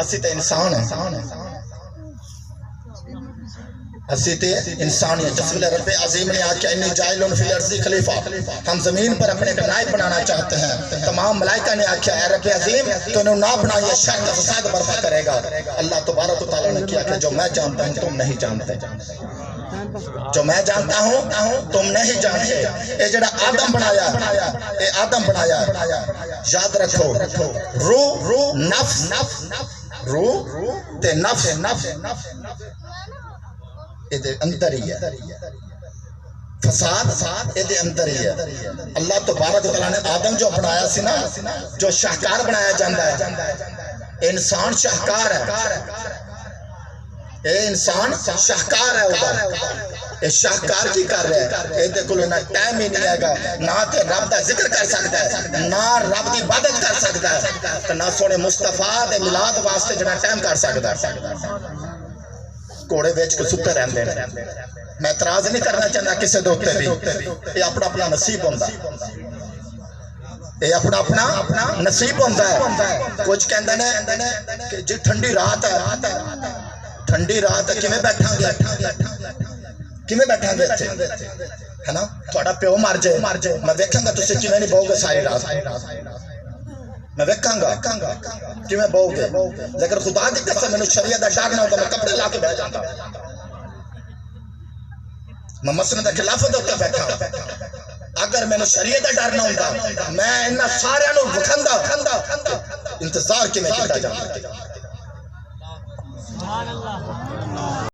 اسی تے انسان ہے، اسی تے انسان ہے. جس ویلے رب عظیم نے آکھیا انی جاعل فی الارض خلیفہ، ہم زمین پر اپنے ایک نائب بنانا چاہتے ہیں. تمام ملائکہ نے آکھیا اے رب عظیم تو انہوں نہ بنائیے، شر کا فساد برپا کرے گا. اللہ تبارک و تعالیٰ نے کیا کہ جو میں جانتا ہوں تم نہیں جانتے، جو میں جانتا ہوں تم نہیں جانتے. اے جڑا آدم بنایا، اے آدم بنایا، یاد رکھو روح نفس، روح تے نفس اے دے اندر ہی ہے، فساد اے دے اندر ہی ہے. اللہ تبارک و تعالیٰ نے آدم جو بنایا سی نا، جو شاہکار بنایا جاندہ ہے، انسان شاہکار ہے، اے انسان شاہکار ہے. ادھر اے شاہکار کی کر رہے ہیں، اے دے کلو نہ ٹائم ہی نہیں ہے گا، نہ تے رب دا ذکر کر سکتا ہے، نہ رب دی عبادت کر سکتا ہے، نہ سونے مصطفیٰ دے ملاد واسطے جنہ ٹائم کر سکتا ہے. کوڑے بیچ کے ستے رہندے ہیں. میں اعتراض نہیں کرنا چاہتا کسے دوتے بھی، یہ اپنا اپنا نصیب ہوندہ، یہ اپنا اپنا نصیب ہوندہ ہے. کچھ کہندے نے کہ جی ٹھنڈی رات ہے، ٹھنڈی رات ہے کمیں بیٹھاں گے، کمیں بیٹھاں گے ہے نا. تھوڑا پیو مار جائے، میں دیکھاں گا تُسے کمیں نہیں بہو گے ساری رات، میں دیکھاں گا کمیں بہو گے. لیکن خدا دی قسم میں شریعت دا ڈر نہ ہوتا، میں کپڑے لا کے بیٹھ جاتا، میں مسئلہ دا خلاف ہوتا بیٹھا. اگر میں شریعت دا ڈر نہ ہوتا میں انہاں سارے نو وکھندا انتظار کمیں کیتا جاتا.